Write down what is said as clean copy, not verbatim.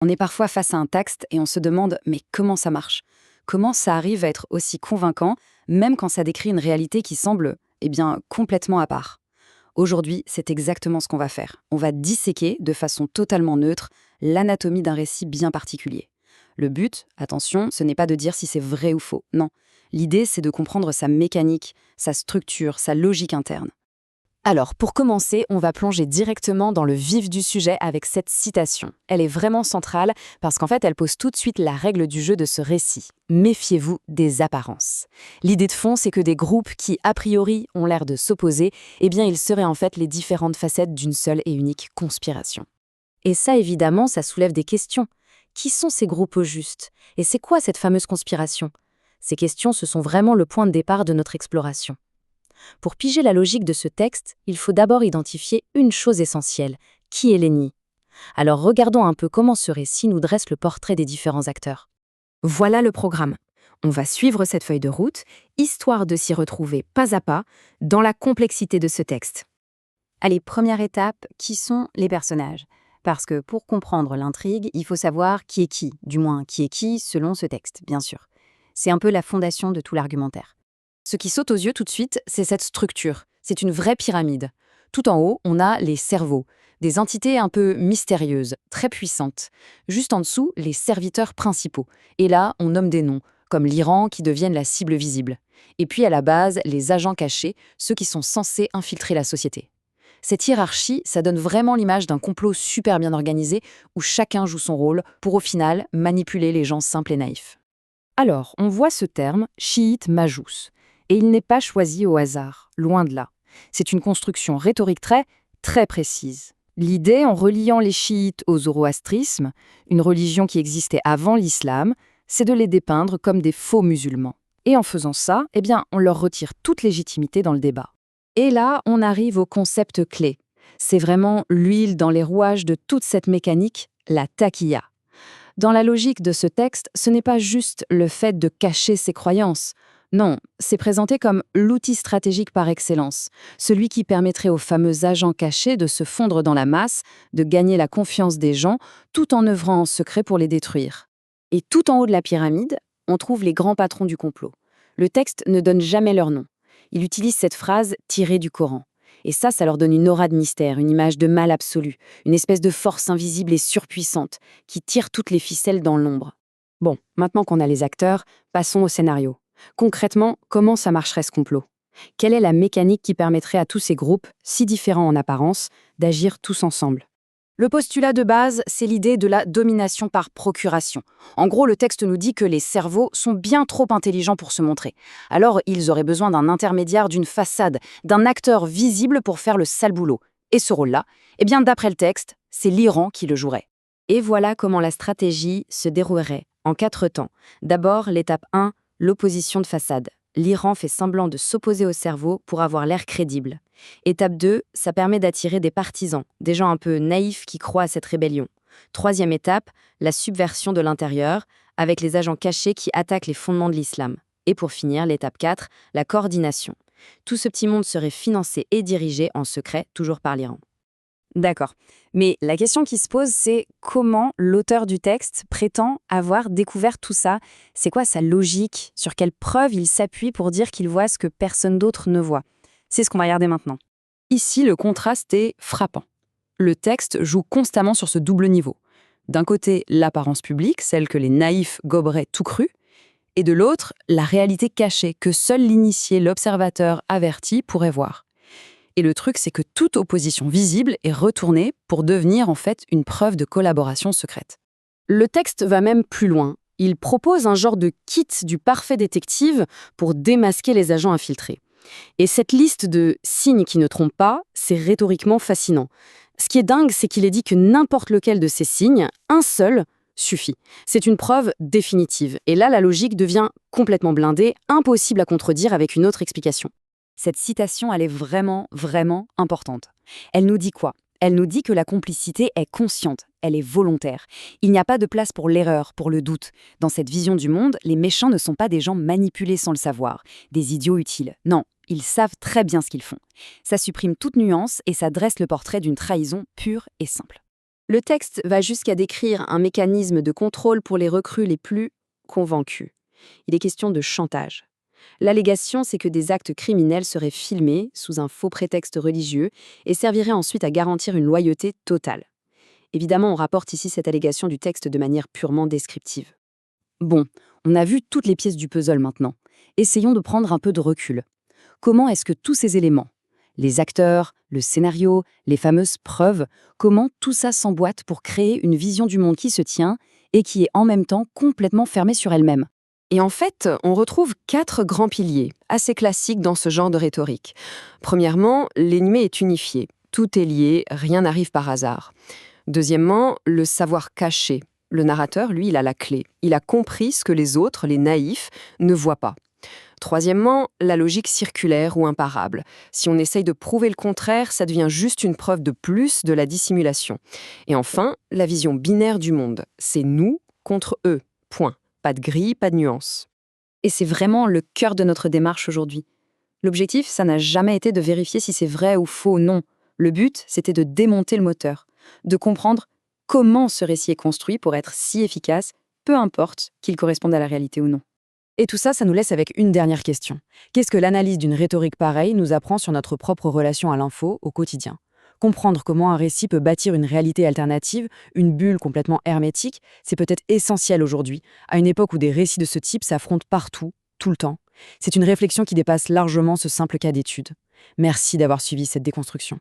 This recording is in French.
On est parfois face à un texte et on se demande mais comment ça marche? Comment ça arrive à être aussi convaincant, même quand ça décrit une réalité qui semble, complètement à part? Aujourd'hui, c'est exactement ce qu'on va faire. On va disséquer, de façon totalement neutre, l'anatomie d'un récit bien particulier. Le but, attention, ce n'est pas de dire si c'est vrai ou faux, non. L'idée, c'est de comprendre sa mécanique, sa structure, sa logique interne. Alors, pour commencer, on va plonger directement dans le vif du sujet avec cette citation. Elle est vraiment centrale parce qu'en fait, elle pose tout de suite la règle du jeu de ce récit. Méfiez-vous des apparences. L'idée de fond, c'est que des groupes qui, a priori, ont l'air de s'opposer, ils seraient en fait les différentes facettes d'une seule et unique conspiration. Et ça, évidemment, ça soulève des questions. Qui sont ces groupes au juste? Et c'est quoi cette fameuse conspiration? Ces questions, ce sont vraiment le point de départ de notre exploration. Pour piger la logique de ce texte, il faut d'abord identifier une chose essentielle. Qui est Lenny? Alors regardons un peu comment ce récit nous dresse le portrait des différents acteurs. Voilà le programme. On va suivre cette feuille de route, histoire de s'y retrouver pas à pas dans la complexité de ce texte. Allez, première étape, qui sont les personnages? Parce que pour comprendre l'intrigue, il faut savoir qui est qui, du moins qui est qui selon ce texte, bien sûr. C'est un peu la fondation de tout l'argumentaire. Ce qui saute aux yeux tout de suite, c'est cette structure. C'est une vraie pyramide. Tout en haut, on a les cerveaux, des entités un peu mystérieuses, très puissantes. Juste en dessous, les serviteurs principaux. Et là, on nomme des noms, comme l'Iran qui deviennent la cible visible. Et puis à la base, les agents cachés, ceux qui sont censés infiltrer la société. Cette hiérarchie, ça donne vraiment l'image d'un complot super bien organisé où chacun joue son rôle pour au final manipuler les gens simples et naïfs. Alors, on voit ce terme, chiite majous. Et il n'est pas choisi au hasard, loin de là. C'est une construction rhétorique très précise. L'idée, en reliant les chiites au zoroastrisme, une religion qui existait avant l'islam, c'est de les dépeindre comme des faux musulmans. Et en faisant ça, on leur retire toute légitimité dans le débat. Et là, on arrive au concept clé. C'est vraiment l'huile dans les rouages de toute cette mécanique, la taquilla. Dans la logique de ce texte, ce n'est pas juste le fait de cacher ses croyances. Non, c'est présenté comme l'outil stratégique par excellence, celui qui permettrait aux fameux agents cachés de se fondre dans la masse, de gagner la confiance des gens, tout en œuvrant en secret pour les détruire. Et tout en haut de la pyramide, on trouve les grands patrons du complot. Le texte ne donne jamais leur nom. Il utilise cette phrase tirée du Coran. Et ça leur donne une aura de mystère, une image de mal absolu, une espèce de force invisible et surpuissante qui tire toutes les ficelles dans l'ombre. Bon, maintenant qu'on a les acteurs, passons au scénario. Concrètement, comment ça marcherait ce complot? Quelle est la mécanique qui permettrait à tous ces groupes, si différents en apparence, d'agir tous ensemble? Le postulat de base, c'est l'idée de la domination par procuration. En gros, le texte nous dit que les cerveaux sont bien trop intelligents pour se montrer. Alors, ils auraient besoin d'un intermédiaire, d'une façade, d'un acteur visible pour faire le sale boulot. Et ce rôle-là, d'après le texte, c'est l'Iran qui le jouerait. Et voilà comment la stratégie se déroulerait en 4 temps. D'abord, l'étape 1, l'opposition de façade. L'Iran fait semblant de s'opposer au cerveau pour avoir l'air crédible. Étape 2, ça permet d'attirer des partisans, des gens un peu naïfs qui croient à cette rébellion. Troisième étape, la subversion de l'intérieur, avec les agents cachés qui attaquent les fondements de l'islam. Et pour finir, l'étape 4, la coordination. Tout ce petit monde serait financé et dirigé en secret, toujours par l'Iran. D'accord. Mais la question qui se pose, c'est comment l'auteur du texte prétend avoir découvert tout ça? C'est quoi sa logique? Sur quelles preuves il s'appuie pour dire qu'il voit ce que personne d'autre ne voit? C'est ce qu'on va regarder maintenant. Ici, le contraste est frappant. Le texte joue constamment sur ce double niveau. D'un côté, l'apparence publique, celle que les naïfs goberaient tout cru, et de l'autre, la réalité cachée que seul l'initié, l'observateur averti pourrait voir. Et le truc, c'est que toute opposition visible est retournée pour devenir en fait une preuve de collaboration secrète. Le texte va même plus loin. Il propose un genre de kit du parfait détective pour démasquer les agents infiltrés. Et cette liste de signes qui ne trompent pas, c'est rhétoriquement fascinant. Ce qui est dingue, c'est qu'il est dit que n'importe lequel de ces signes, un seul, suffit. C'est une preuve définitive. Et là, la logique devient complètement blindée, impossible à contredire avec une autre explication. Cette citation, elle est vraiment importante. Elle nous dit quoi? Elle nous dit que la complicité est consciente, elle est volontaire. Il n'y a pas de place pour l'erreur, pour le doute. Dans cette vision du monde, les méchants ne sont pas des gens manipulés sans le savoir, des idiots utiles. Non, ils savent très bien ce qu'ils font. Ça supprime toute nuance et ça dresse le portrait d'une trahison pure et simple. Le texte va jusqu'à décrire un mécanisme de contrôle pour les recrues les plus convaincus. Il est question de chantage. L'allégation, c'est que des actes criminels seraient filmés sous un faux prétexte religieux et serviraient ensuite à garantir une loyauté totale. Évidemment, on rapporte ici cette allégation du texte de manière purement descriptive. Bon, on a vu toutes les pièces du puzzle maintenant. Essayons de prendre un peu de recul. Comment est-ce que tous ces éléments, les acteurs, le scénario, les fameuses preuves, comment tout ça s'emboîte pour créer une vision du monde qui se tient et qui est en même temps complètement fermée sur elle-même? Et en fait, on retrouve 4 grands piliers, assez classiques dans ce genre de rhétorique. Premièrement, l'énigme est unifié. Tout est lié, rien n'arrive par hasard. Deuxièmement, le savoir caché. Le narrateur, lui, il a la clé. Il a compris ce que les autres, les naïfs, ne voient pas. Troisièmement, la logique circulaire ou imparable. Si on essaye de prouver le contraire, ça devient juste une preuve de plus de la dissimulation. Et enfin, la vision binaire du monde. C'est nous contre eux. Point. Pas de grille, pas de nuance. Et c'est vraiment le cœur de notre démarche aujourd'hui. L'objectif, ça n'a jamais été de vérifier si c'est vrai ou faux ou non. Le but, c'était de démonter le moteur, de comprendre comment ce récit est construit pour être si efficace, peu importe qu'il corresponde à la réalité ou non. Et tout ça, ça nous laisse avec une dernière question. Qu'est-ce que l'analyse d'une rhétorique pareille nous apprend sur notre propre relation à l'info au quotidien ? Comprendre comment un récit peut bâtir une réalité alternative, une bulle complètement hermétique, c'est peut-être essentiel aujourd'hui, à une époque où des récits de ce type s'affrontent partout, tout le temps. C'est une réflexion qui dépasse largement ce simple cas d'étude. Merci d'avoir suivi cette déconstruction.